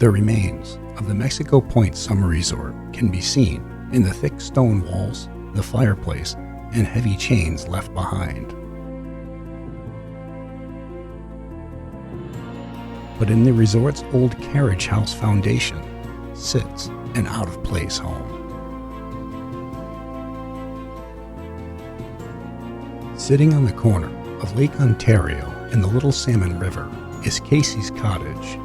The remains of the Mexico Point Summer Resort can be seen in the thick stone walls, the fireplace, and heavy chains left behind. But in the resort's old carriage house foundation sits an out-of-place home. Sitting on the corner of Lake Ontario and the Little Salmon River is Casey's Cottage.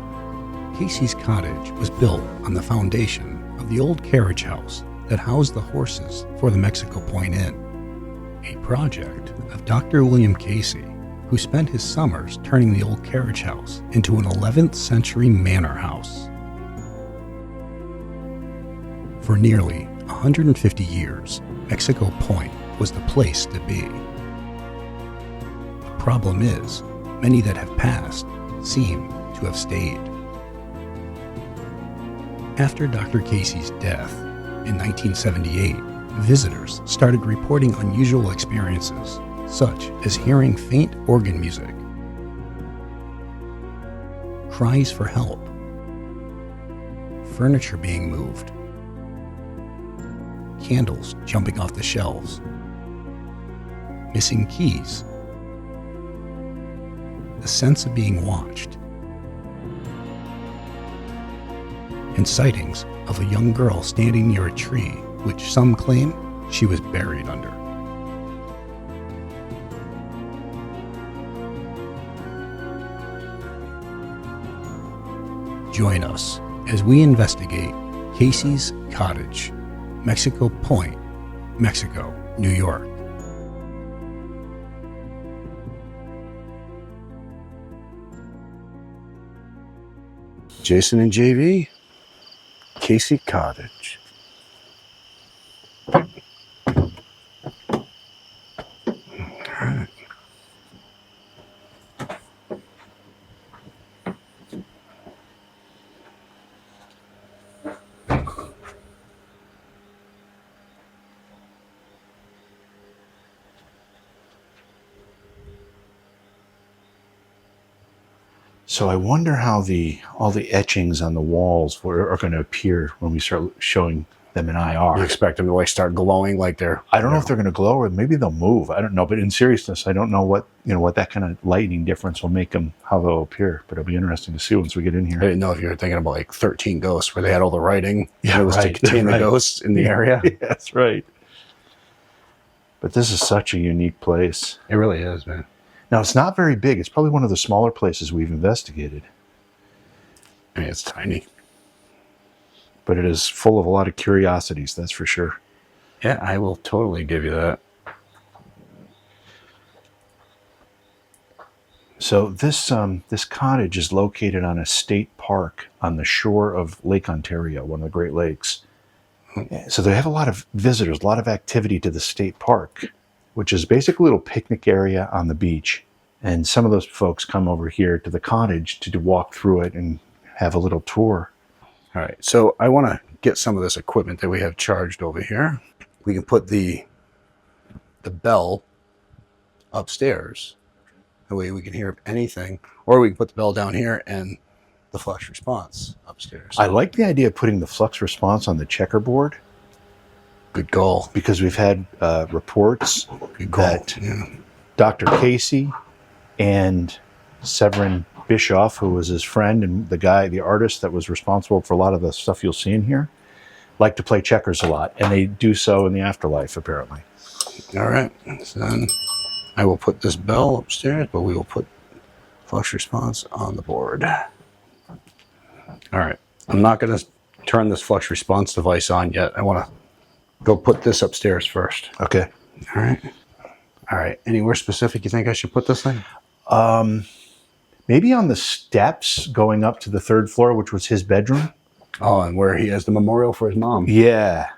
Casey's Cottage was built on the foundation of the old carriage house that housed the horses for the Mexico Point Inn, a project of Dr. William Casey, who spent his summers turning the old carriage house into an 11th century manor house. For nearly 150 years, Mexico Point was the place to be. The problem is, many that have passed seem to have stayed. After Dr. Casey's death in 1978, visitors started reporting unusual experiences, such as hearing faint organ music, cries for help, furniture being moved, candles jumping off the shelves, missing keys, the sense of being watched, and sightings of a young girl standing near a tree which some claim she was buried under. Join us as we investigate Casey's Cottage, Mexico Point, Mexico, New York. Jason and JV, Casey Cottage. All right. So I wonder how all the etchings on the walls are going to appear when we start showing them in IR. You expect them to start glowing like they're... I don't know if they're going to glow or maybe they'll move. I don't know. But in seriousness, I don't know what that kind of lighting difference will make them, how they'll appear. But it'll be interesting to see once we get in here. I didn't know if you were thinking about 13 Ghosts where they had all the writing. Yeah, it was right, to contain the ghosts in the area. Yeah, that's right. But this is such a unique place. It really is, man. Now, it's not very big. It's probably one of the smaller places we've investigated. I mean, it's tiny. But it is full of a lot of curiosities, that's for sure. Yeah, I will totally give you that. So this cottage is located on a state park on the shore of Lake Ontario, one of the Great Lakes. So they have a lot of visitors, a lot of activity to the state park, which is basically a little picnic area on the beach. And some of those folks come over here to the cottage to walk through it and have a little tour. All right, so I want to get some of this equipment that we have charged over here. We can put the bell upstairs. That way we can hear anything. Or we can put the bell down here and the flash response upstairs. I like the idea of putting the flux response on the checkerboard. Good call. Because we've had reports that Dr. Casey and Severin Bischof, who was his friend and the artist that was responsible for a lot of the stuff you'll see in here, like to play checkers a lot, and they do so in the afterlife, apparently. All right, so then I will put this bell upstairs, but we will put flush response on the board. All right, I'm not going to turn this flush response device on yet. I want to go put this upstairs first. Okay. All right. All right. Anywhere specific you think I should put this thing? Maybe on the steps going up to the third floor, which was his bedroom. Oh, and where he has the memorial for his mom. Yeah.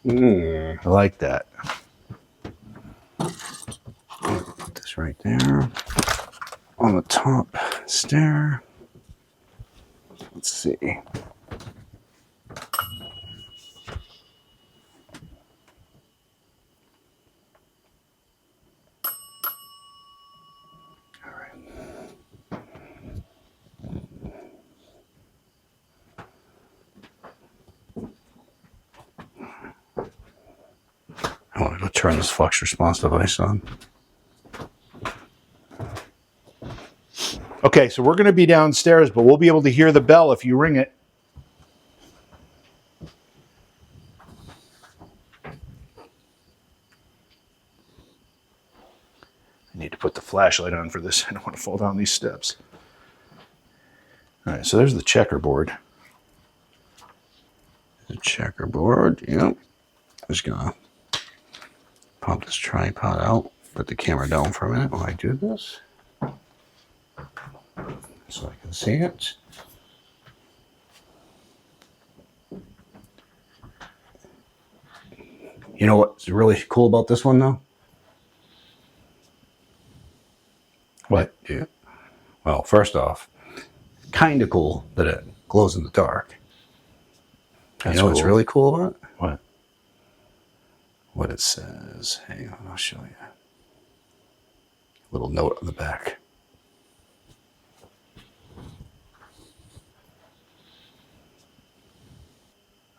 I like that. Put this right there. On the top stair. Let's see. turn this flux response device on. Okay, so we're going to be downstairs, but we'll be able to hear the bell if you ring it. I need to put the flashlight on for this. I don't want to fall down these steps. All right, so there's the checkerboard. The checkerboard, yep. I'm just gonna pop this tripod out, put the camera down for a minute while I do this, so I can see it. You know what's really cool about this one, though? What? Yeah. Well, first off, kind of cool that it glows in the dark. That's you know what's cool. really cool about it? What? What it says. Hang on, I'll show you. Little note on the back.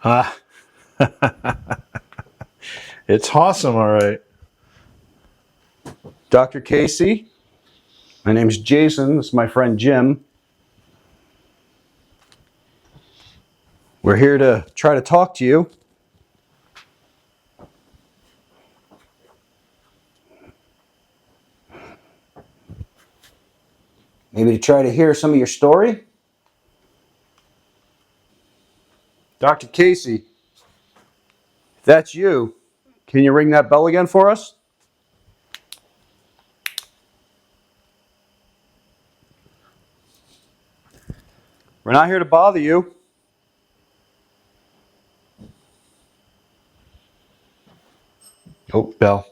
Ah. It's awesome, all right. Dr. Casey, my name's Jason. This is my friend Jim. We're here to try to talk to you. Maybe to try to hear some of your story? Dr. Casey, if that's you, can you ring that bell again for us? We're not here to bother you. Oh, bell.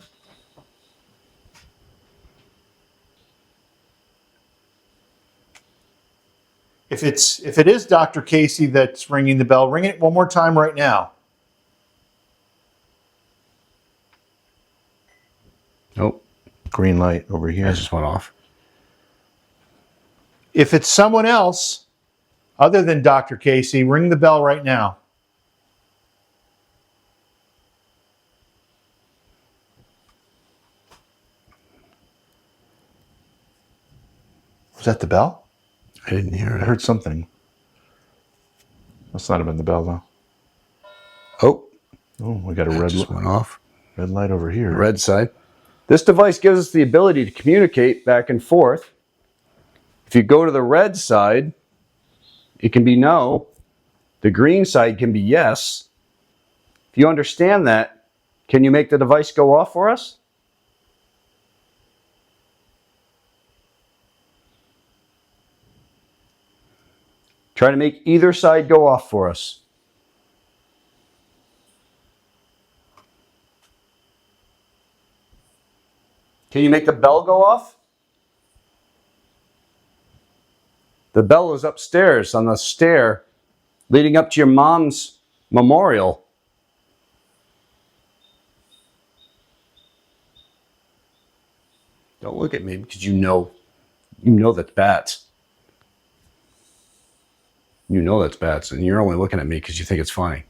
If it is Dr. Casey that's ringing the bell, ring it one more time right now. Nope. Green light over here. That just went off. If it's someone else other than Dr. Casey, ring the bell right now. Was that the bell? I didn't hear I it. heard something. Must not have been the bell, though. Oh, Oh, we got a that red just went off. light over here. Red side. This device gives us the ability to communicate back and forth. If you go to the red side, it can be no. The green side can be yes. If you understand that, can you make the device go off for us? Try to make either side go off for us. Can you make the bell go off? The bell is upstairs on the stair leading up to your mom's memorial. Don't look at me because you know that's bats. You know that's bats, and you're only looking at me because you think it's funny.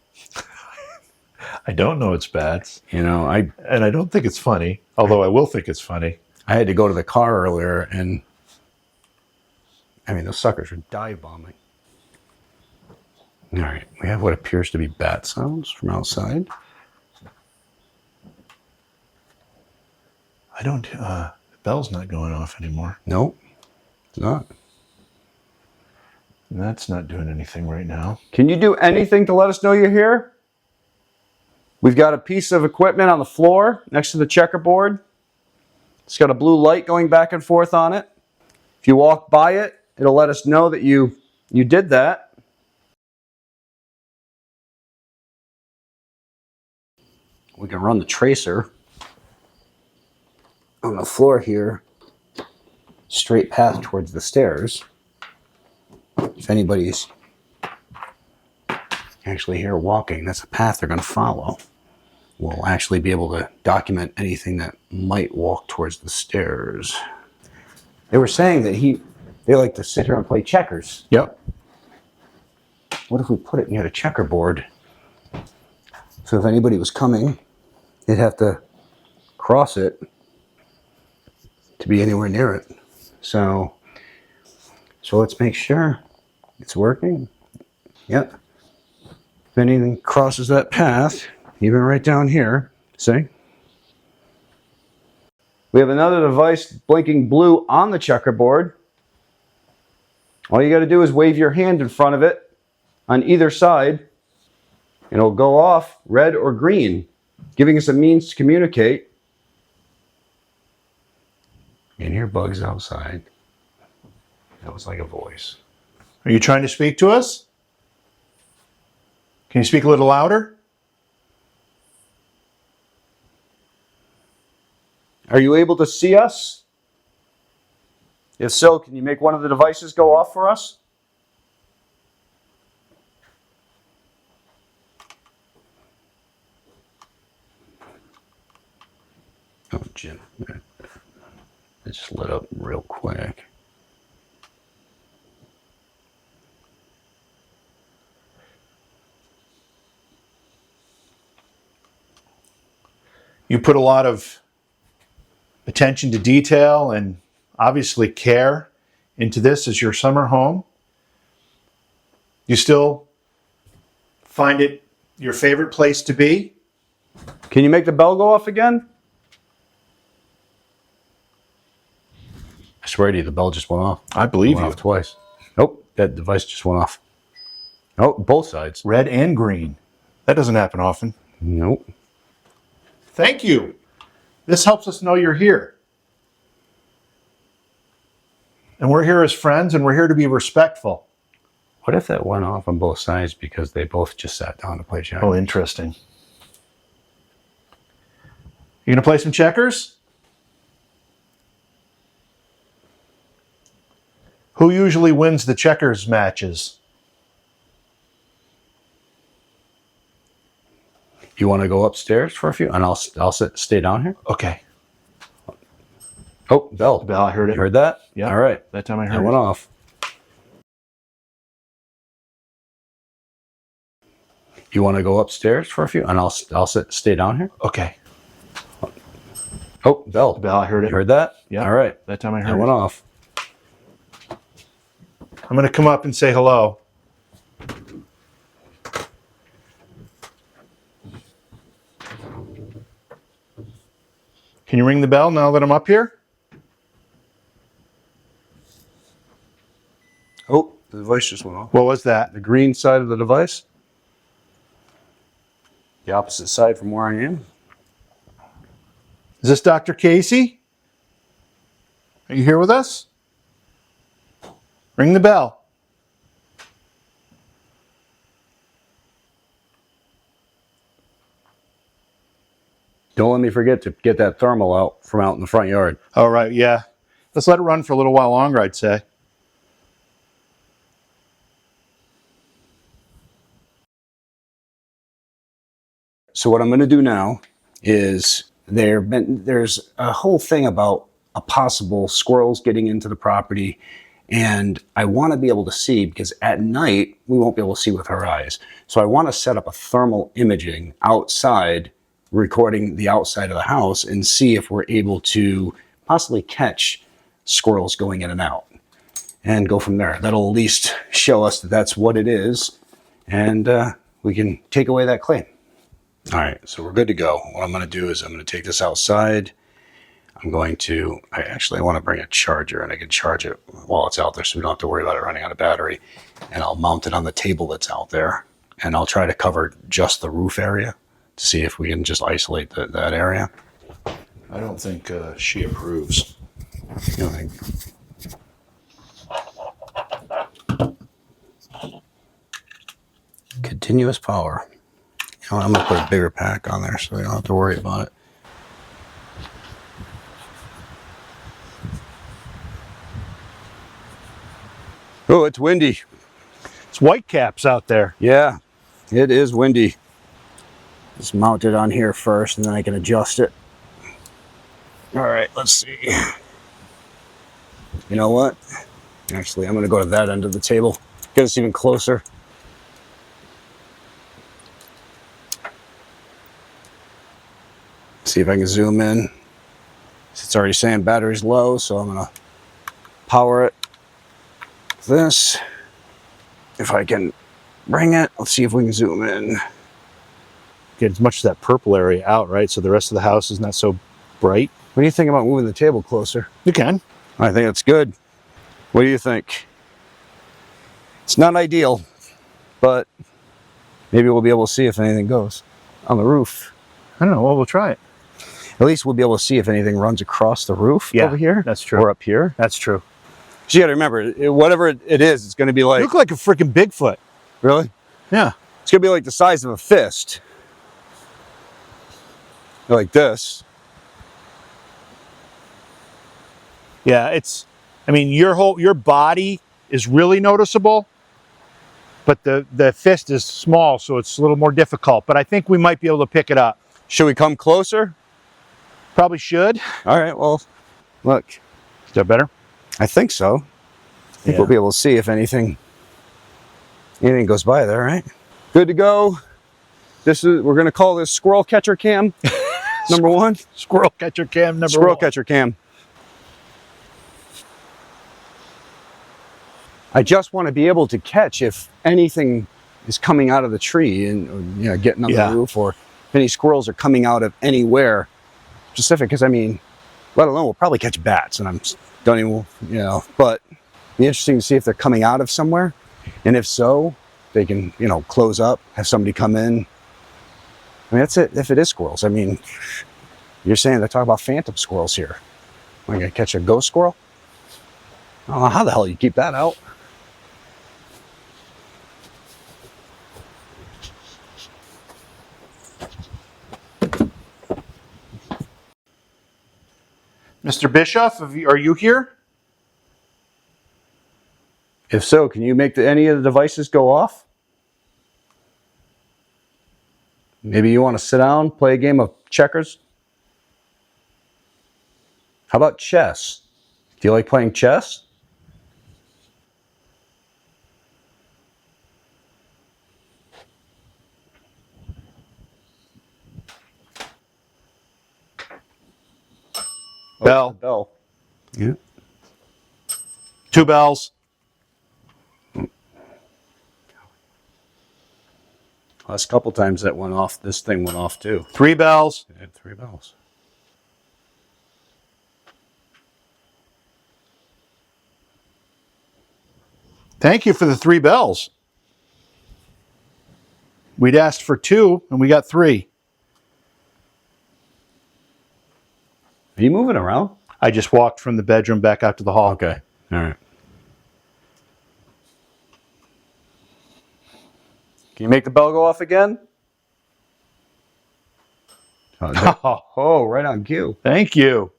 I don't know it's bats. You know, And I don't think it's funny, although I will think it's funny. I had to go to the car earlier, and I mean, those suckers were dive bombing. All right, we have what appears to be bat sounds from outside. The bell's not going off anymore. Nope, it's not. And that's not doing anything right now. Can you do anything to let us know you're here? We've got a piece of equipment on the floor next to the checkerboard. It's got a blue light going back and forth on it. If you walk by it, it'll let us know that you did that. We can run the tracer on the floor here, straight path towards the stairs. If anybody's actually here walking, that's a path they're going to follow. We'll actually be able to document anything that might walk towards the stairs. They were saying that they like to sit here and play checkers. Yep. What if we put it near the checkerboard? So if anybody was coming, they'd have to cross it to be anywhere near it. So let's make sure it's working. Yep. If anything crosses that path, even right down here, see? We have another device blinking blue on the checkerboard. All you got to do is wave your hand in front of it on either side, and it'll go off red or green, giving us a means to communicate. You can hear bugs outside. That was like a voice. Are you trying to speak to us? Can you speak a little louder? Are you able to see us? If so, can you make one of the devices go off for us? Oh, Jim. It just lit up real quick. You put a lot of attention to detail and obviously care into this as your summer home. You still find it your favorite place to be? Can you make the bell go off again? I swear to you, the bell just went off. I believe Went you. off twice. Nope, that device just went off. Oh, both sides. Red and green. That doesn't happen often. Nope. Thank you. This helps us know you're here. And we're here as friends, and we're here to be respectful. What if that went off on both sides because they both just sat down to play checkers? Oh, interesting. You gonna play some checkers? Who usually wins the checkers matches? You want to go upstairs for a few, and I'll stay down here. Okay. Oh, bell. Bell, I heard it. You heard that? Yeah. All right. That time I That heard went it. off. You want to go upstairs for a few, and I'll stay down here. Okay. Oh, bell. Bell, I heard it. You heard that? Yeah. All right. That time I That heard went it. off. I'm gonna come up and say hello. Can you ring the bell now that I'm up here? Oh, the device just went off. What was that? The green side of the device. The opposite side from where I am. Is this Dr. Casey? Are you here with us? Ring the bell. Don't let me forget to get that thermal out from out in the front yard. All right, yeah. Let's let it run for a little while longer, I'd say. So what I'm going to do now is there's a whole thing about a possible squirrels getting into the property, and I want to be able to see, because at night we won't be able to see with our eyes. So I want to set up a thermal imaging outside, recording the outside of the house, and see if we're able to possibly catch squirrels going in and out, and go from there. That'll at least show us that that's what it is, and we can take away that claim. All right, so we're good to go. What I'm going to do is I'm going to take this outside. I want to bring a charger, and I can charge it while it's out there so we don't have to worry about it running out of battery. And I'll mount it on the table that's out there, and I'll try to cover just the roof area to see if we can just isolate that area. I don't think she approves. You know, continuous power. You know, I'm going to put a bigger pack on there so we don't have to worry about it. Oh, it's windy. It's whitecaps out there. Yeah, it is windy. Just mount it on here first, and then I can adjust it. All right, let's see. You know what? Actually, I'm going to go to that end of the table. Get us even closer. See if I can zoom in. It's already saying battery's low, so I'm gonna power it. This, if I can bring it, let's see if we can zoom in. Get as much of that purple area out, right? So the rest of the house is not so bright. What do you think about moving the table closer? You can. I think it's good. What do you think? It's not ideal, but maybe we'll be able to see if anything goes on the roof. I don't know. Well, we'll try it. At least we'll be able to see if anything runs across the roof over here. That's true. Or up here. That's true. So you got to remember, whatever it is, it's going to be like... You look like a freaking Bigfoot. Really? Yeah. It's going to be like the size of a fist. Like this. Yeah, I mean, your body is really noticeable, but the fist is small, so it's a little more difficult. But I think we might be able to pick it up. Should we come closer? Probably should. All right, well, look. Is that better? I think so. I think we'll be able to see if anything goes by there, right? Good to go. We're going to call this squirrel catcher cam number 1. Squirrel catcher cam number 1. Squirrel catcher cam. I just want to be able to catch if anything is coming out of the tree and getting on the roof, or if any squirrels are coming out of anywhere specific. Because I mean, let alone we'll probably catch bats, and don't even, but it'd be interesting to see if they're coming out of somewhere, and if so, they can close up, have somebody come in. I mean, that's it. If it is squirrels, I mean, you're saying they talk about phantom squirrels here. Am I gonna catch a ghost squirrel? I don't know how the hell you keep that out. Mr. Bischoff, are you here? If so, can you make any of the devices go off? Maybe you want to sit down, play a game of checkers? How about chess? Do you like playing chess? Bell. Bell. Yeah. 2 bells. Last couple times that went off, this thing went off too. 3 bells. Yeah, 3 bells. Thank you for the 3 bells. We'd asked for 2 and we got 3. Are you moving around? I just walked from the bedroom back out to the hall. Okay. All right. Can you make the bell go off again? Oh, right on cue. Thank you.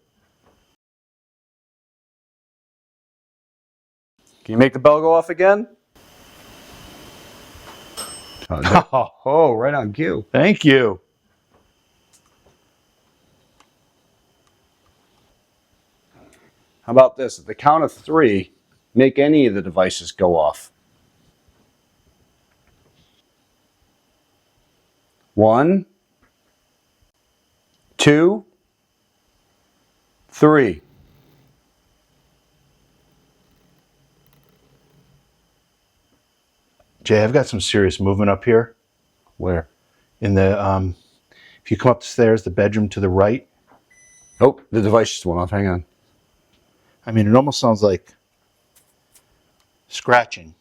Can you make the bell go off again? Oh, right on cue. Thank you. How about this? At the count of 3, make any of the devices go off. 1, 2, 3. Jay, I've got some serious movement up here. Where? In the, if you come up the stairs, the bedroom to the right. Oh, the device just went off. Hang on. I mean, it almost sounds like scratching.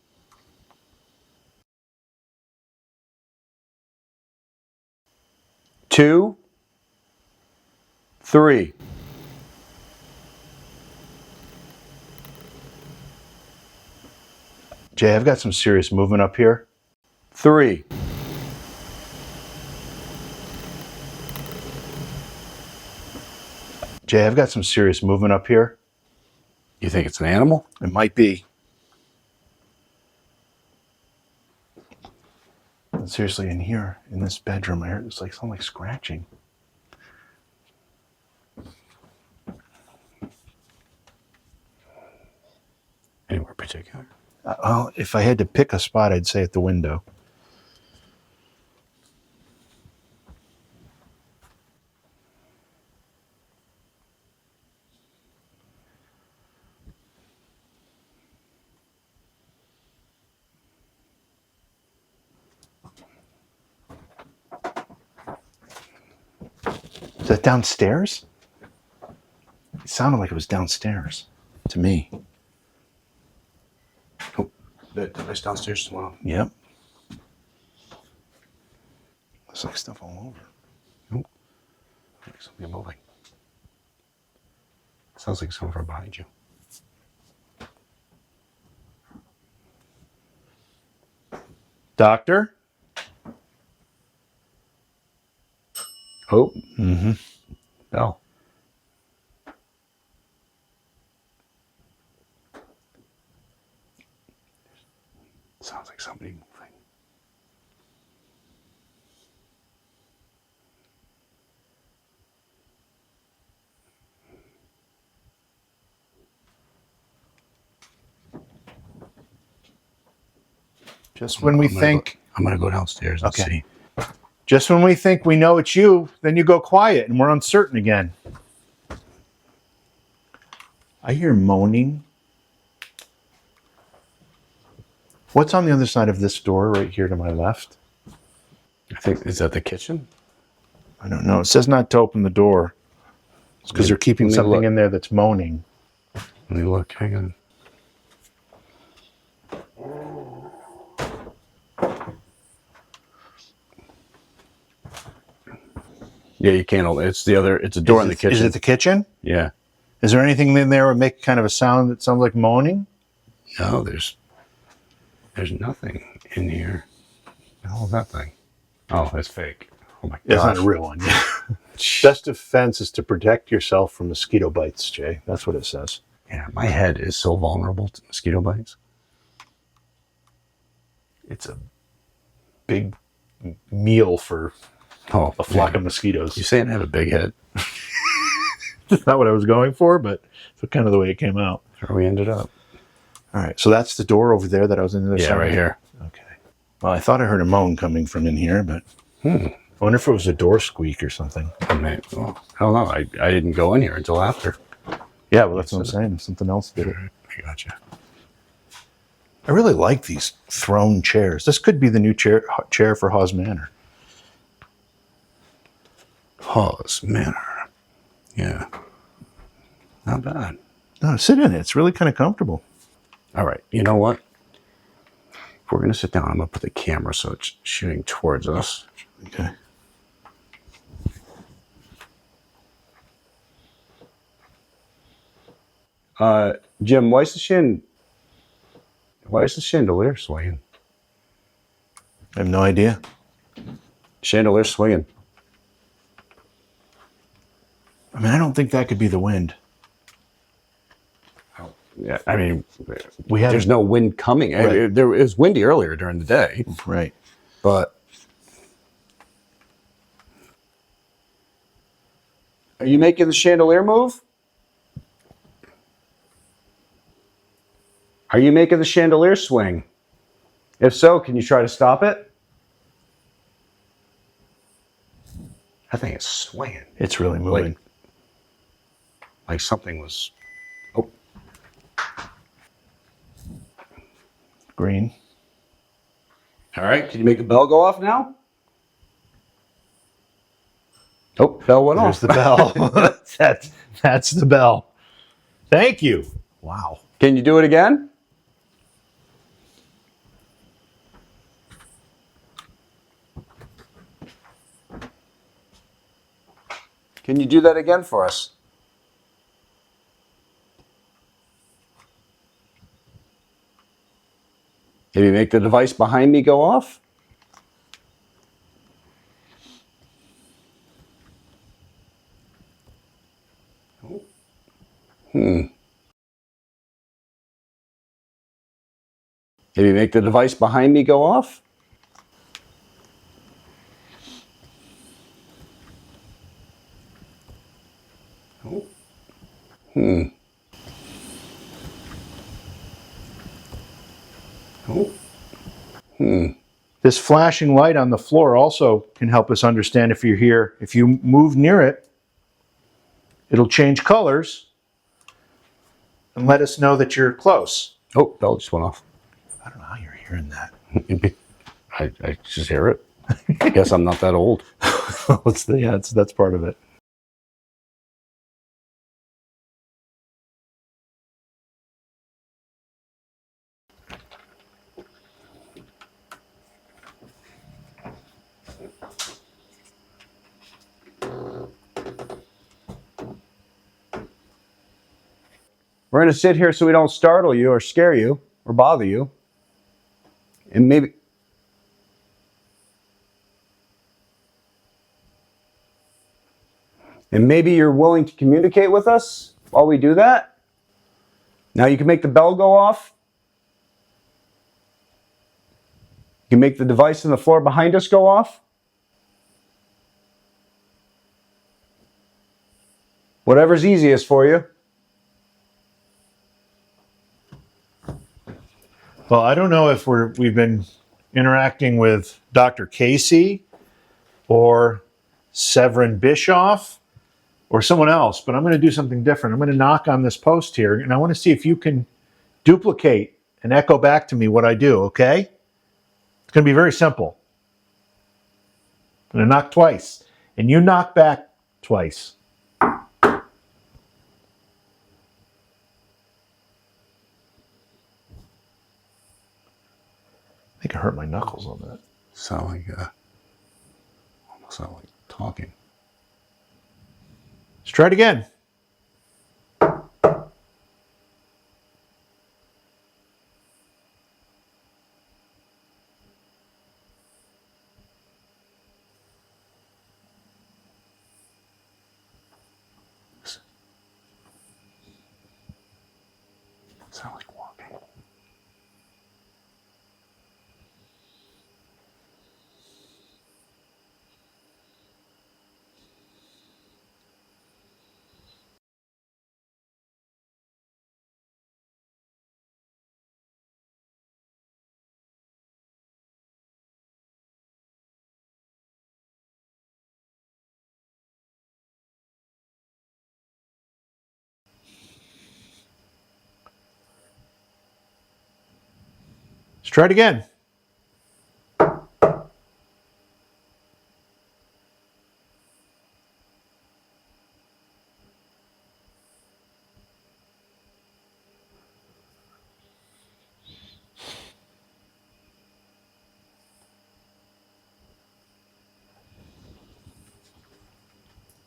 Two, 3. Jay, I've got some serious movement up here. 3. Jay, I've got some serious movement up here. You think it's an animal? It might be. But seriously, in here, in this bedroom, I heard it's like something like scratching. Anywhere particular? Well, if I had to pick a spot, I'd say at the window. Is that downstairs? It sounded like it was downstairs to me. Oh, that's downstairs tomorrow. Yep. Looks like stuff all over. Nope. Like something moving. Sounds like someone from behind you. Doctor? Oh. Mm-hmm. Bell. Sounds like somebody moving. Just when we think... I'm going to go downstairs and see. Just when we think we know it's you, then you go quiet and we're uncertain again. I hear moaning. What's on the other side of this door right here to my left? I think, is that the kitchen? I don't know. It says not to open the door. It's because they're keeping something in there that's moaning. Let me look. Hang on. Yeah, you can't open it. It's the other, it's a door in the kitchen. Is it the kitchen? Yeah. Is there anything in there that would make kind of a sound that sounds like moaning? No, there's nothing in here. The hell is that thing? Oh, it's fake. Oh my god. It's not a real one. Best defense is to protect yourself from mosquito bites, Jay. That's what it says. Yeah, my head is so vulnerable to mosquito bites. It's a big meal for a flock of mosquitoes. You saying I have a big head? That's not what I was going for, but it's kind of the way it came out. That's where we ended up. All right, so that's the door over there that I was in the other side. Right here. Okay. Well, I thought I heard a moan coming from in here, but I wonder if it was a door squeak or something. I don't know. I didn't go in here until after. Yeah, well, that's what I'm saying. Something else did it. I gotcha. I really like these throne chairs. This could be the new chair for Hawes Manor. Hawes Manor. Yeah. Not bad. No, sit in it. It's really kind of comfortable. All right. You know what? If we're going to sit down, I'm going to put the camera so it's shooting towards us. Okay. Jim, why is the chandelier swinging? I have no idea. Chandelier swinging. I mean, I don't think that could be the wind. Yeah, I mean, We have there's no wind coming. Right. It was windy earlier during the day, Right. but are you making the chandelier move? Are you making the chandelier swing? If so, can you try to stop it? I think it's swinging. It's really moving. Like something was. Oh. Green. All right. Can you make the bell go off now? Oh, bell went off. There's the bell. That's the bell. Thank you. Wow. Can you do it again? Can you do that again for us? Maybe make the device behind me go off? Maybe make the device behind me go off? This flashing light on the floor also can help us understand if you're here. If you move near it, it'll change colors and let us know that you're close. Oh, bell just went off. I don't know how you're hearing that. I just hear it. I guess I'm not that old. That's part of it. We're going to sit here so we don't startle you or scare you or bother you. And maybe you're willing to communicate with us while we do that. Now you can make the bell go off. You can make the device on the floor behind us go off. Whatever's easiest for you. Well, I don't know if we've been interacting with Dr. Casey or Severin Bischof or someone else, but I'm going to do something different. I'm going to knock on this post here, and I want to see if you can duplicate and echo back to me what I do, okay? It's going to be very simple. I'm going to knock twice, and you knock back twice. I think I hurt my knuckles on that. Sound like, almost sound like talking. Let's try it again. Sound like walking. Let's try it again.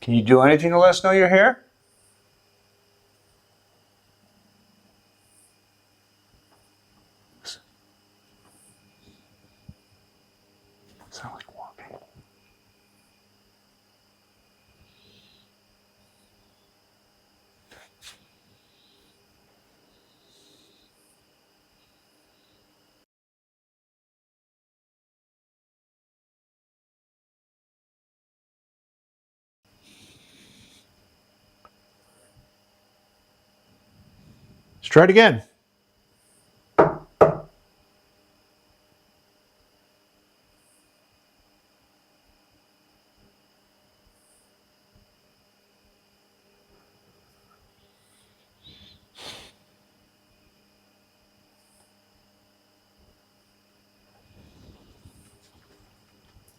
Can you do anything to let us know you're here? Sound like walking. Let's try it again.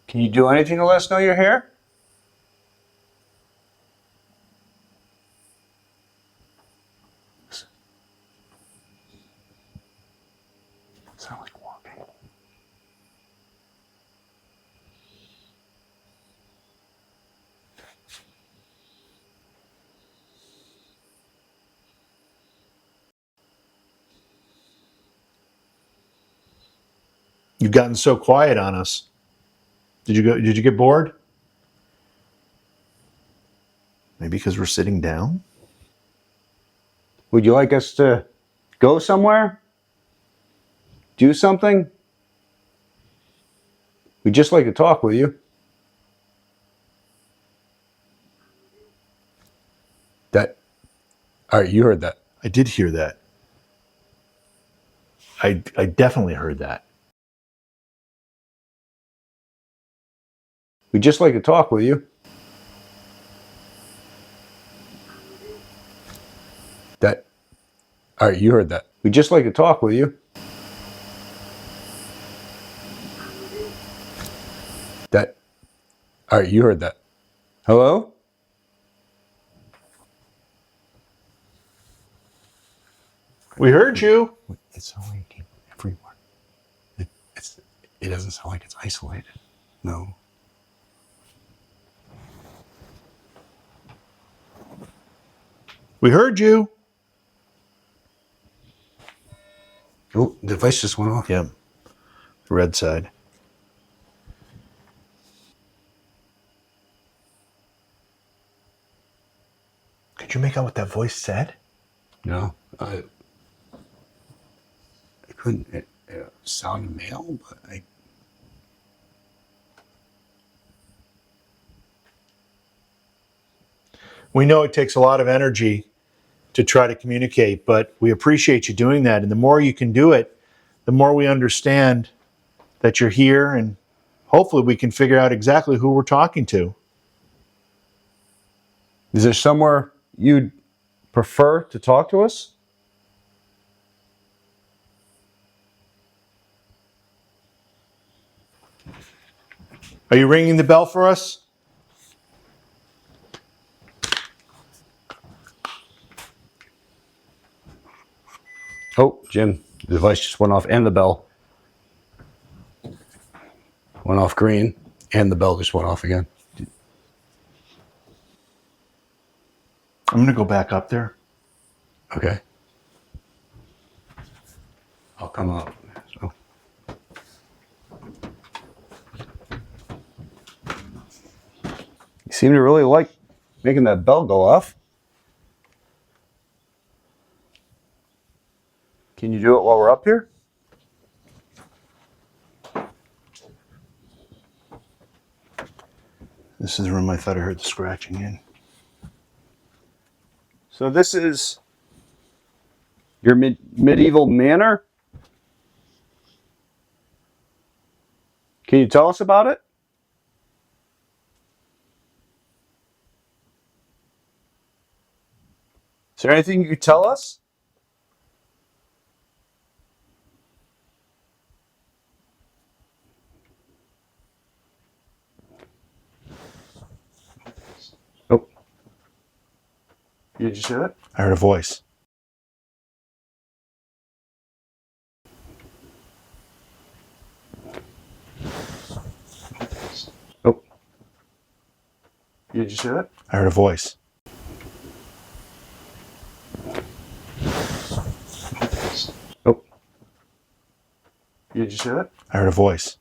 Can you do anything to let us know you're here? Sound like walking. You've gotten so quiet on us. Did you get bored? Maybe because we're sitting down? Would you like us to go somewhere? Do something? We'd just like to talk with you. All right, you heard that. I did hear that. I definitely heard that. We'd just like to talk with you. All right, you heard that. We'd just like to talk with you. All right, you heard that. Hello? We heard you. It sounds like everywhere. It doesn't sound like it's isolated. No. We heard you. Oh, the device just went off. Yep. The red side. Could you make out what that voice said? No, I couldn't. It sounded male, but I. We know it takes a lot of energy to try to communicate, but we appreciate you doing that. And the more you can do it, the more we understand that you're here, and hopefully we can figure out exactly who we're talking to. Is there somewhere you'd prefer to talk to us? Are you ringing the bell for us? Oh, Jim, the device just went off and the bell went off green and the bell just went off again. I'm going to go back up there. Okay. I'll come up. So. You seem to really like making that bell go off. Can you do it while we're up here? This is the room I thought I heard the scratching in. So this is your medieval manor? Can you tell us about it? Is there anything you could tell us? Oh. Did you see that? I heard a voice. Oh. Did you see that? I heard a voice. Oh. Did you see that? I heard a voice.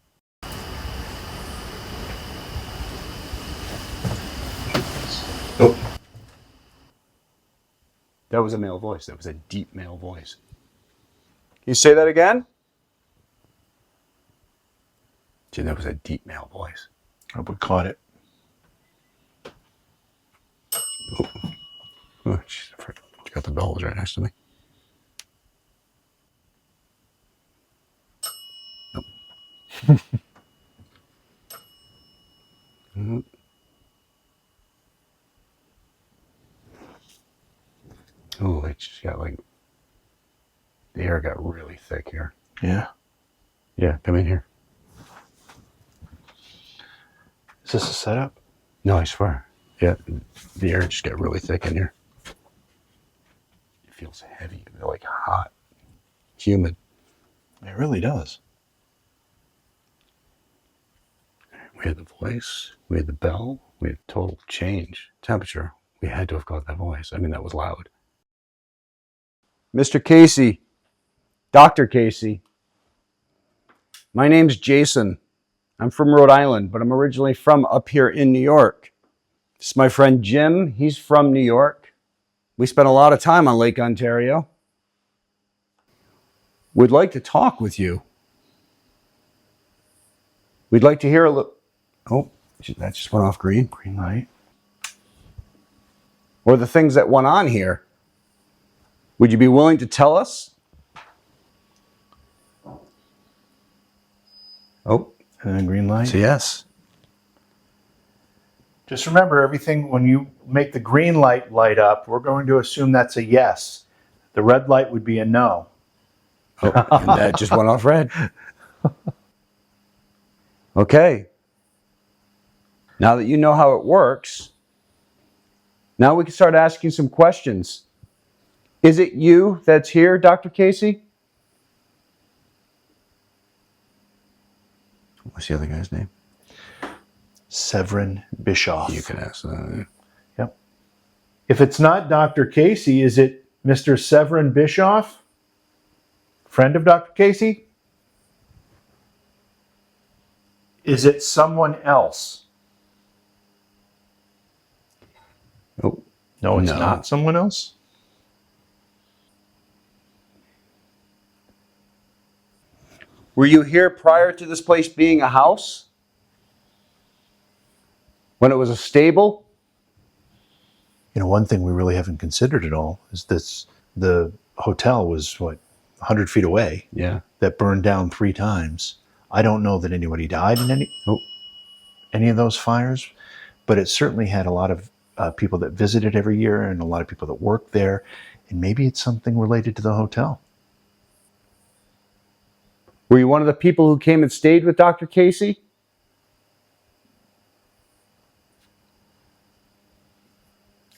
Oh. That was a male voice. That was a deep male voice. Can you say that again? Jim, that was a deep male voice. I hope we caught it. Oh, jeez, I forgot the bell was right next to me. Nope. Mm-hmm. Oh, it just got like, the air got really thick here. Yeah. Yeah, come in here. Is this a setup? No, I swear. Yeah, the air just got really thick in here. It feels heavy, like hot, humid. It really does. We had the voice, we had the bell, we had total change. Temperature, we had to have got that voice. I mean, that was loud. Mr. Casey, Dr. Casey, my name's Jason. I'm from Rhode Island, but I'm originally from up here in New York. This is my friend Jim. He's from New York. We spent a lot of time on Lake Ontario. We'd like to talk with you. We'd like to hear a little... Oh, that just went off green. Green light. Or the things that went on here. Would you be willing to tell us? Oh, And then green light. it's a yes. Just remember, everything, when you make the green light light up, we're going to assume that's a yes. The red light would be a no. Oh, and that just went off red. Okay. Now that you know how it works, now we can start asking some questions. Is it you that's here, Dr. Casey? What's the other guy's name? Severin Bischof. You can ask that. Yep. If it's not Dr. Casey, is it Mr. Severin Bischof? Friend of Dr. Casey? Is it someone else? Oh, No, it's no. not someone else. Were you here prior to this place being a house? When it was a stable? You know, one thing we really haven't considered at all is the hotel was, what, 100 feet away, Yeah. that burned down 3 times. I don't know that anybody died in any of those fires, but it certainly had a lot of people that visited every year and a lot of people that worked there. And maybe it's something related to the hotel. Were you one of the people who came and stayed with Dr. Casey?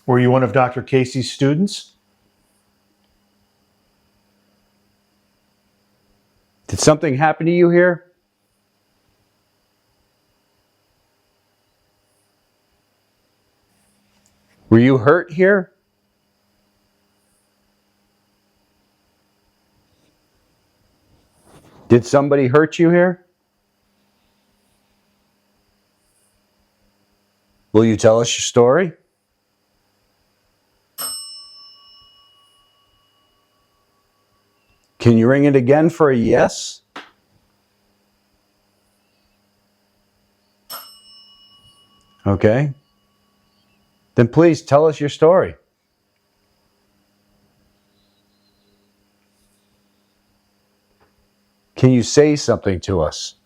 Were you one of Dr. Casey's students? Did something happen to you here? Were you hurt here? Did somebody hurt you here? Will you tell us your story? Can you ring it again for a yes? Okay. Then please tell us your story. Can you say something to us?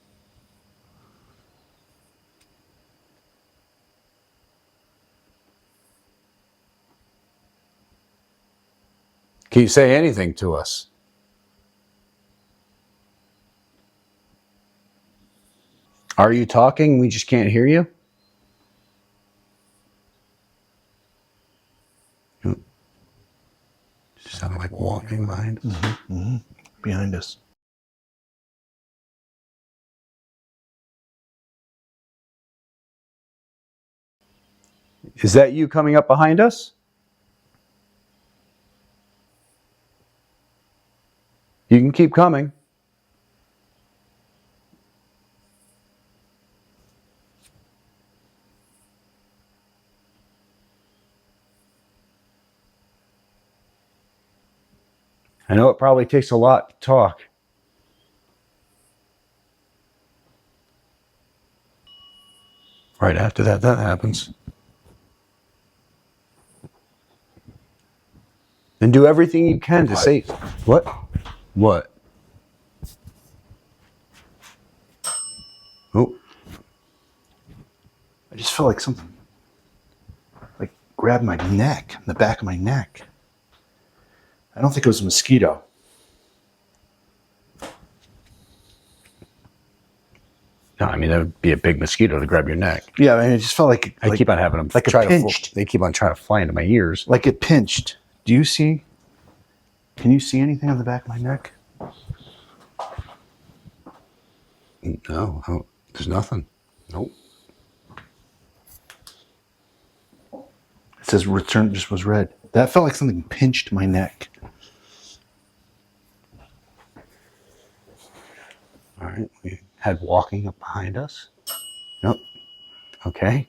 Can you say anything to us? Are you talking? We just can't hear you? Sound like walking behind us. Mm-hmm. Mm-hmm. Behind us. Is that you coming up behind us? You can keep coming. I know it probably takes a lot to talk. Right after that happens. Then do everything you can to say... What? What? Oh. I just felt like something like grabbed my neck, the back of my neck. I don't think it was a mosquito. No, I mean, that would be a big mosquito to grab your neck. Yeah, I mean, it just felt like I keep on having them like try it pinched. They keep on trying to fly into my ears. Like it pinched. Do you see? Can you see anything on the back of my neck? No, there's nothing. Nope. It says return just was red. That felt like something pinched my neck. All right, we had walking up behind us. Nope. Okay.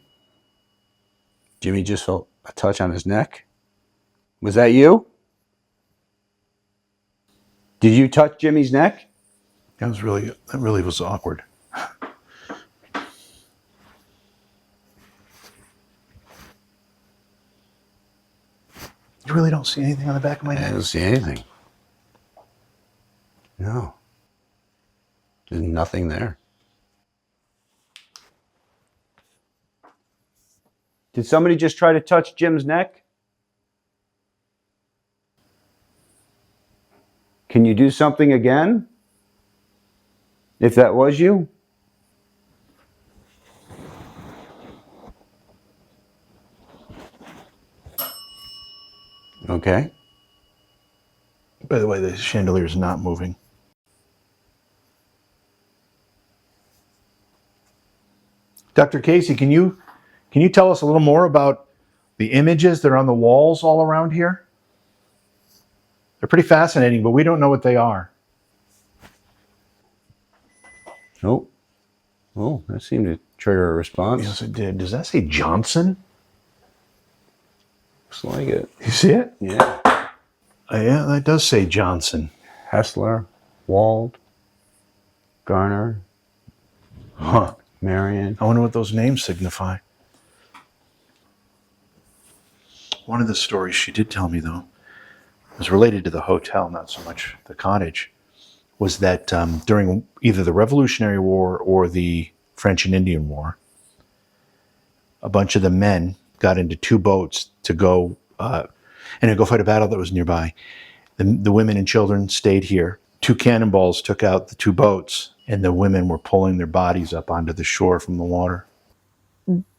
Jimmy just felt a touch on his neck. Was that you? Did you touch Jimmy's neck? That really was awkward. You really don't see anything on the back of my I neck? don't see anything. No. There's nothing there. Did somebody just try to touch Jim's neck? Can you do something again? If that was you? Okay. By the way, the chandelier is not moving. Dr. Casey, can you tell us a little more about the images that are on the walls all around here? They're pretty fascinating, but we don't know what they are. Nope. Oh, that seemed to trigger a response. Yes, it did. Does that say Johnson? Looks like it. You see it? Yeah. Yeah, that does say Johnson. Hessler, Wald, Garner, Huh. Marion. I wonder what those names signify. One of the stories she did tell me, though, was related to the hotel, not so much the cottage, was that during either the Revolutionary War or the French and Indian War, a bunch of the men got into two boats to go fight a battle that was nearby. The women and children stayed here. Two cannonballs took out the two boats, and the women were pulling their bodies up onto the shore from the water.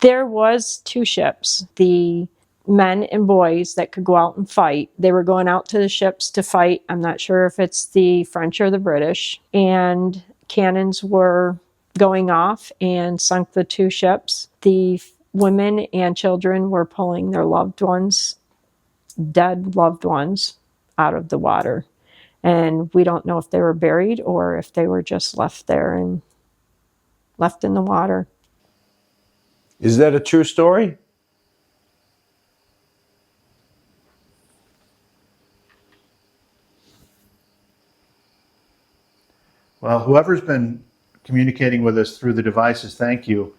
There was two ships, the men and boys that could go out and fight. They were going out to the ships to fight. I'm not sure if it's the French or the British. And cannons were going off and sunk the two ships. The women and children were pulling their loved ones, dead loved ones, out of the water. And we don't know if they were buried or if they were just left there and left in the water. Is that a true story? Well, whoever's been communicating with us through the devices, thank you.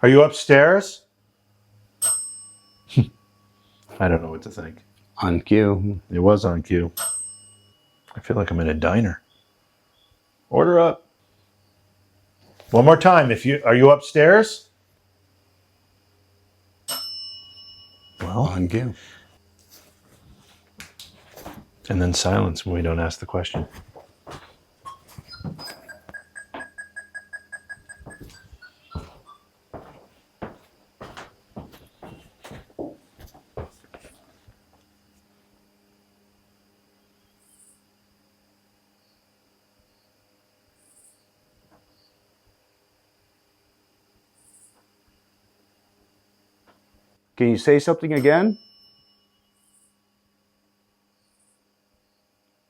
Are you upstairs? I don't know what to think. On cue. It was on cue. I feel like I'm in a diner. Order up. One more time. Are you upstairs? Well, On cue. and then silence when we don't ask the question. Can you say something again?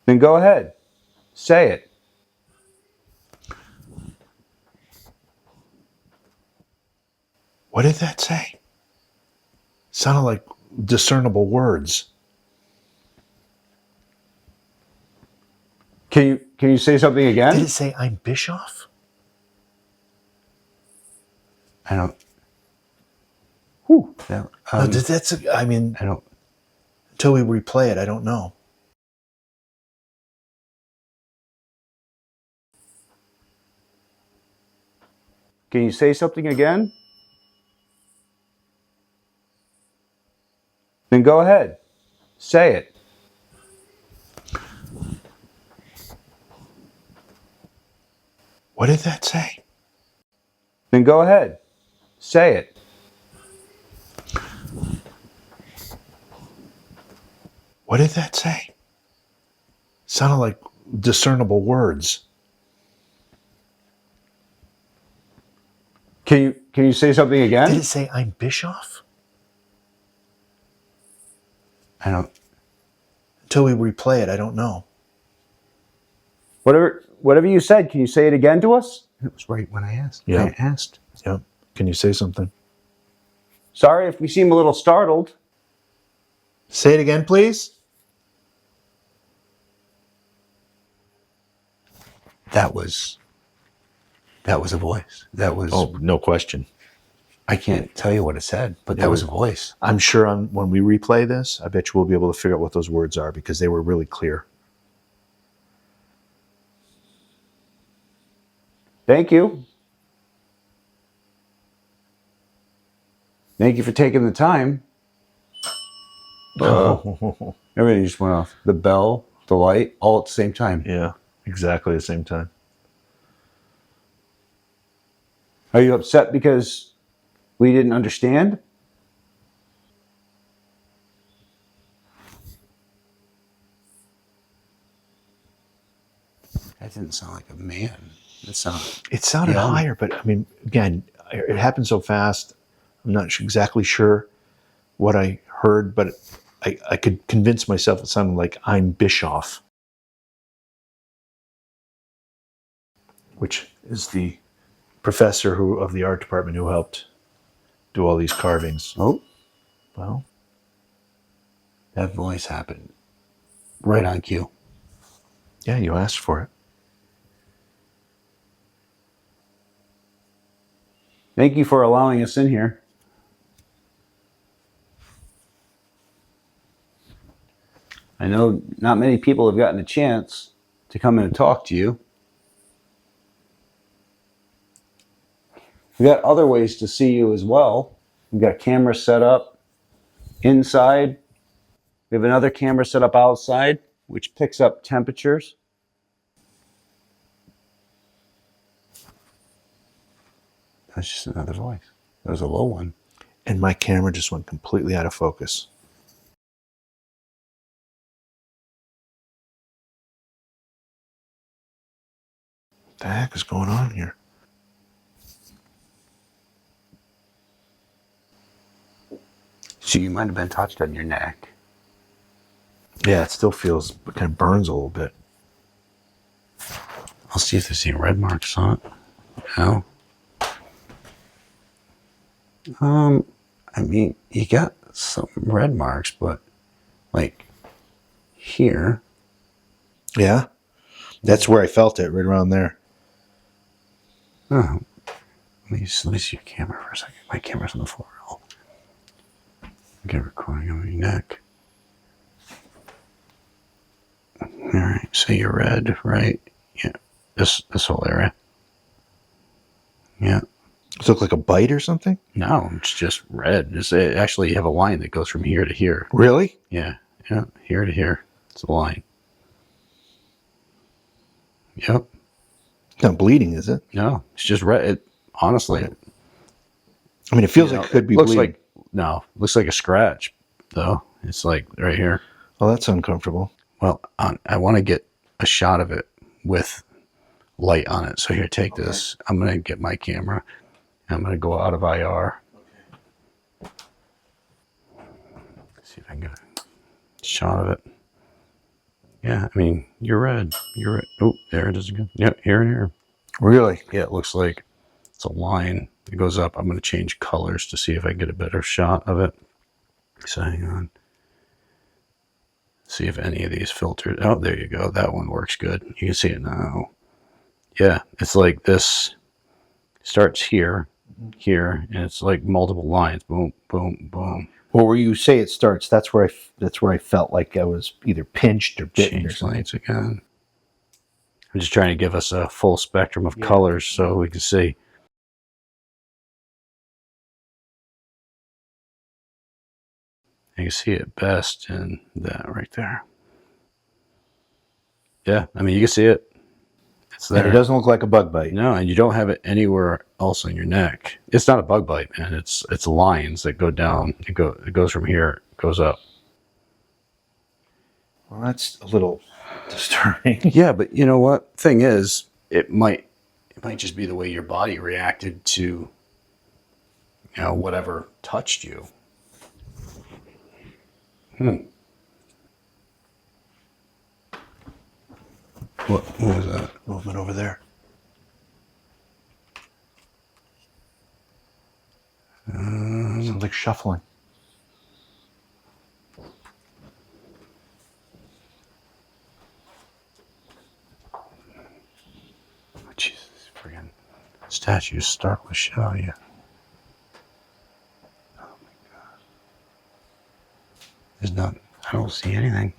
Then go ahead. Say it. What did that say? Sounded like discernible words. Can you say something again? Did it say I'm Bischoff? I don't. Whew. No, No, that's. I mean, I don't. until we replay it, I don't know. Can you say something again? Then go ahead. Say it. What did that say? Then go ahead. Say it. What did that say? Sounded like discernible words. Can you say something again? Did it say I'm Bischoff? I don't. Until we replay it, I don't know. Whatever you said, can you say it again to us? It was right when I asked. Yeah. I asked. Yep. Can you say something? Sorry if we seem a little startled. Say it again, please. That was a voice. That was. Oh, no question. I can't tell you what it said, but that was a voice. I'm sure when we replay this, I bet you we'll be able to figure out what those words are because they were really clear. Thank you. Thank you for taking the time. Everything just went off. The bell, the light, all at the same time. Yeah, exactly the same time. Are you upset because we didn't understand? That didn't sound like a man. It sounded higher, but I mean, again, it happened so fast. I'm not exactly sure what I heard, but I could convince myself it sounded like I'm Bischoff, which is the professor of the art department who helped do all these carvings. Oh, Well, that voice happened. Right on cue. yeah, you asked for it. Thank you for allowing us in here. I know not many people have gotten a chance to come in and talk to you. We've got other ways to see you as well. We've got cameras set up inside. We have another camera set up outside, which picks up temperatures. That's just another voice. That was a low one. And my camera just went completely out of focus. What the heck is going on here? So you might have been touched on your neck. Yeah, it still feels, it kind of burns a little bit. I'll see if there's any red marks on it. No. I mean, you got some red marks, but like here. Yeah, that's where I felt it, right around there. Oh, let me see your camera for a second. My camera's on the floor. I'll get a recording of your neck. All right, so you're red, right? Yeah, this whole area. Yeah. Does it look like a bite or something? No, it's just red. It actually, you have a line that goes from here to here. Really? Yeah, here to here. It's a line. Yep. It's not bleeding, is it? No, it's just red. Honestly, I mean, it feels like it could be looks bleeding. Looks like a scratch, though. It's like right here. Oh, that's uncomfortable. Well, I want to get a shot of it with light on it. So here, take this. I'm going to get my camera. I'm going to go out of IR. Okay. See if I can get a shot of it. Yeah, I mean, you're red. You're red. Oh, there it is again. Yeah, here and here. Really? Yeah, it looks like it's a line. It goes up. I'm going to change colors to see if I can get a better shot of it. So hang on. See if any of these filters. Oh, there you go. That one works good. You can see it now. Yeah, it's like this starts here, and it's like multiple lines. Boom, boom, boom. Well, where you say it starts, that's where I felt like I was either pinched or bitten or Change something. lights again. I'm just trying to give us a full spectrum of colors so we can see. You can see it best in that right there. Yeah, I mean, you can see it. It's there. And it doesn't look like a bug bite. No, and you don't have it anywhere else on your neck. It's not a bug bite, man. It's lines that go down. It goes from here, it goes up. Well, that's a little disturbing. Yeah, but you know what? Thing is, it might just be the way your body reacted to, whatever touched you. What was that? Movement over there. Sounds like shuffling. Oh, Jesus, friggin' statues startle the shit out of you. Oh my God. There's not. I don't see anything.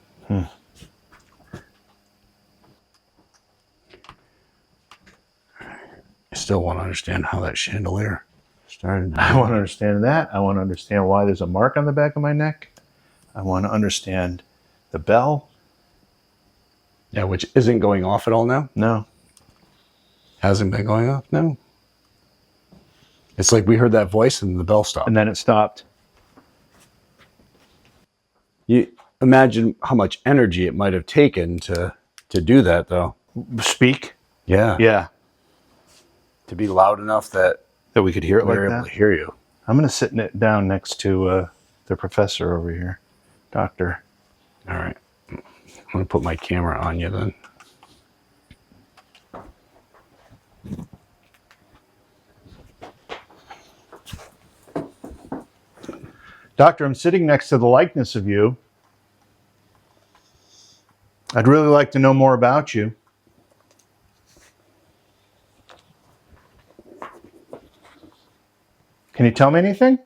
I still want to understand how that chandelier started. I want to understand that. I want to understand why there's a mark on the back of my neck. I want to understand the bell. Yeah, which isn't going off at all now. No. Hasn't been going off. No. It's like we heard that voice and the bell stopped. And then it stopped. You imagine how much energy it might have taken to do that, though. Speak. Yeah. Yeah. To be loud enough that That we could hear it we like were that. able to hear you. I'm going to sit down next to the professor over here. Doctor. All right. I'm going to put my camera on you then. Doctor, I'm sitting next to the likeness of you. I'd really like to know more about you. Can you tell me anything?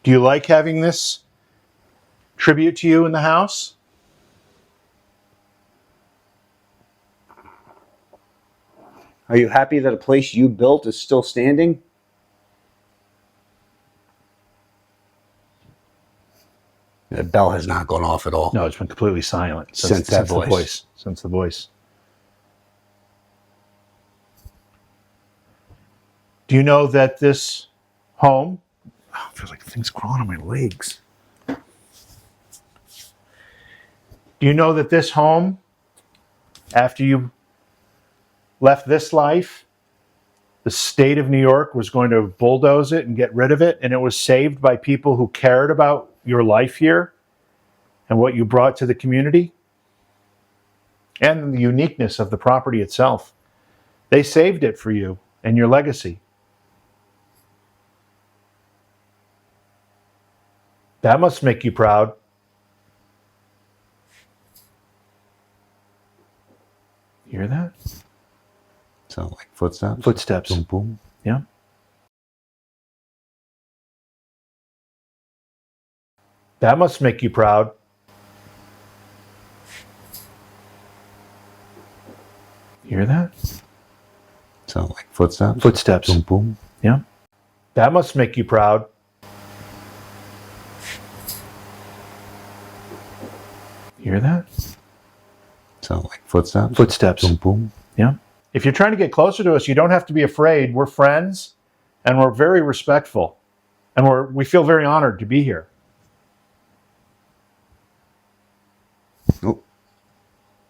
Do you like having this tribute to you in the house? Are you happy that a place you built is still standing? The bell has not gone off at all. No, it's been completely silent Since that voice. Since the voice. Do you know that this home... Oh, it feels like things crawling on my legs. Do you know that this home, after you left this life, the state of New York was going to bulldoze it and get rid of it, and it was saved by people who cared about your life here and what you brought to the community and the uniqueness of the property itself? They saved it for you and your legacy. That must make you proud. You hear that? Sound like footsteps? Footsteps. Boom, boom. Yeah. That must make you proud. You hear that? Sound like footsteps? Footsteps. Boom, boom. Yeah. That must make you proud. You hear that? Sound like footsteps? Footsteps. Boom, boom. Yeah. If you're trying to get closer to us, you don't have to be afraid. We're friends, and we're very respectful, and we feel very honored to be here. Oh,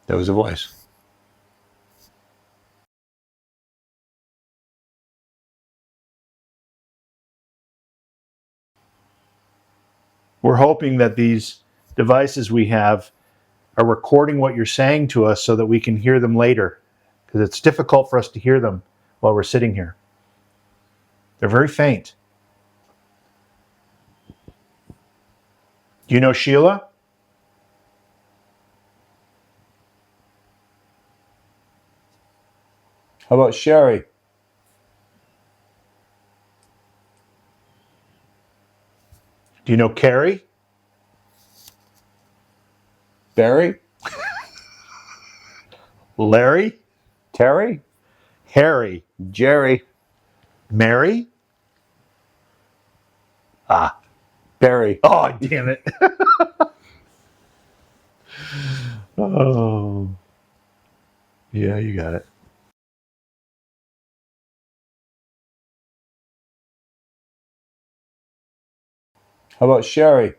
that was a voice. We're hoping that these devices we have are recording what you're saying to us so that we can hear them later, because it's difficult for us to hear them while we're sitting here. They're very faint. Do you know Sheila? How about Sherry? Do you know Carrie? Barry? Larry? Terry? Harry? Jerry? Mary? Barry? Oh, damn it. Oh. Yeah, you got it. How about Sherry?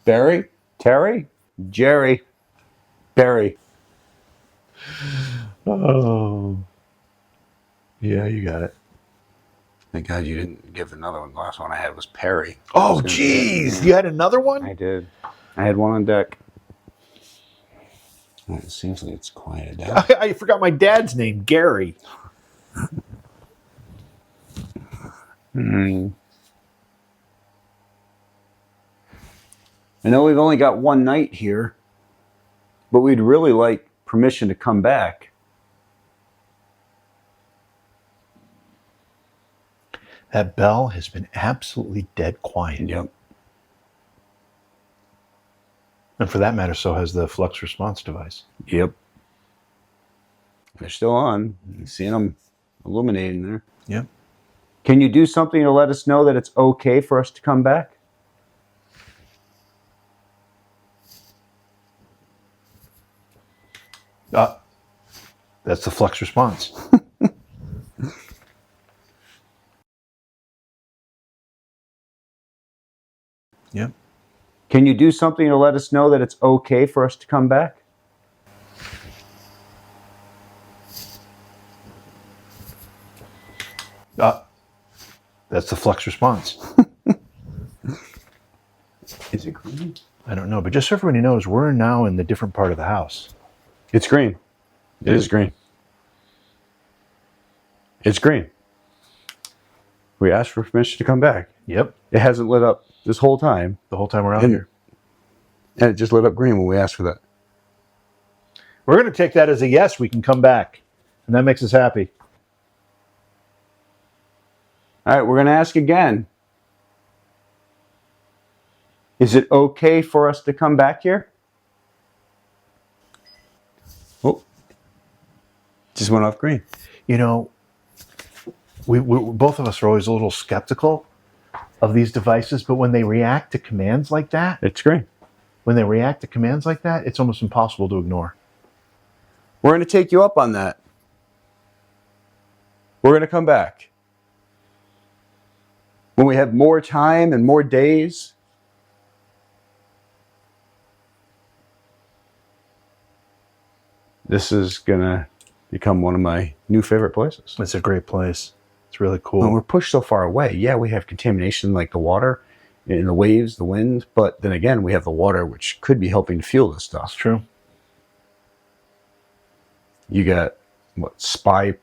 Barry? Terry? Jerry? Barry? Oh. Yeah, you got it. Thank God you didn't give another one. The last one I had was Perry. Oh, geez. You had another one? I did. I had one on deck. Oh, it seems like it's quieted down. I forgot my dad's name, Gary. I know we've only got one night here, but we'd really like permission to come back. That bell has been absolutely dead quiet. Yep. And for that matter, so has the flux response device. Yep. They're still on. You see them illuminating there. Yep. Can you do something to let us know that it's okay for us to come back? That's the flux response. Yep. Can you do something to let us know that it's okay for us to come back? That's the flux response. Is it green? I don't know, but just so everybody knows, we're now in the different part of the house. It's green. It is green. It's green. We asked for permission to come back. Yep. It hasn't lit up this whole time. The whole time we're out here. And it just lit up green when we asked for that. We're going to take that as a yes, we can come back. And that makes us happy. All right, we're going to ask again. Is it okay for us to come back here? Oh, just went off green. You know, we both of us are always a little skeptical of these devices, but when they react to commands like that, It's green. when they react to commands like that, it's almost impossible to ignore. We're going to take you up on that. We're going to come back. When we have more time and more days, this is going to become one of my new favorite places. It's a great place. It's really cool. When we're pushed so far away, yeah, we have contamination like the water and the waves, the wind, but then again, we have the water, which could be helping to fuel this It's stuff. true. You got, what, Spy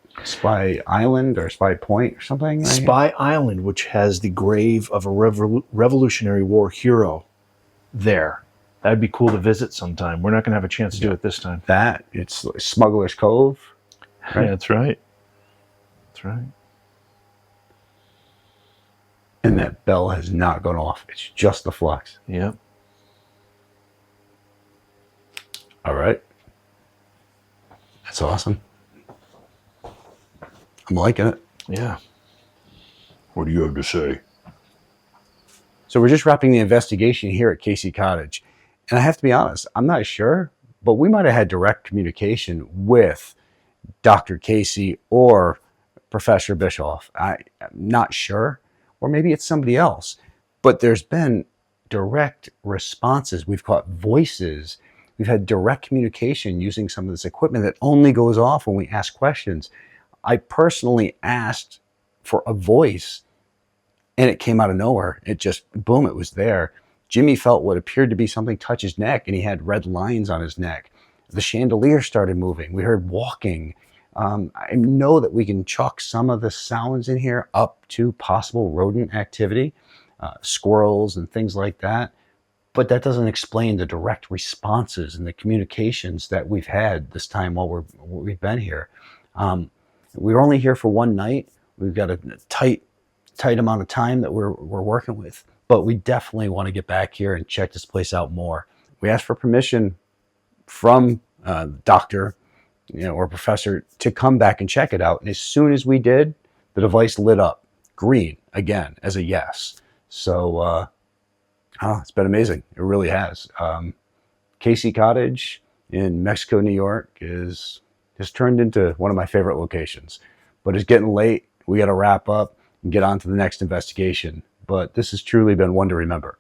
Island or Spy Point or something? Spy Island, which has the grave of a Revolutionary War hero there. That'd be cool to visit sometime. We're not going to have a chance to do it this time. That, it's Smuggler's Cove. Right? Yeah, that's right. That's right. And that bell has not gone off. It's just the flux. Yep. All right. That's awesome. I'm liking it. Yeah. What do you have to say? So we're just wrapping the investigation here at Casey Cottage. And I have to be honest, I'm not sure, but we might have had direct communication with Dr. Casey or Professor Bischof. I'm not sure. Or maybe it's somebody else. But there's been direct responses. We've caught voices. We've had direct communication using some of this equipment that only goes off when we ask questions. I personally asked for a voice and it came out of nowhere. It just, boom, it was there. Jimmy felt what appeared to be something touch his neck and he had red lines on his neck. The chandelier started moving. We heard walking. I know that we can chalk some of the sounds in here up to possible rodent activity, squirrels and things like that. But that doesn't explain the direct responses and the communications that we've had this time while we've been here. We were only here for one night. We've got a tight amount of time that we're working with, but we definitely want to get back here and check this place out more. We asked for permission from Dr. Or professor to come back and check it out. And as soon as we did, the device lit up green again as a yes. So it's been amazing. It really has. Casey Cottage in Mexico, New York has turned into one of my favorite locations. But it's getting late. We got to wrap up and get on to the next investigation. But this has truly been one to remember.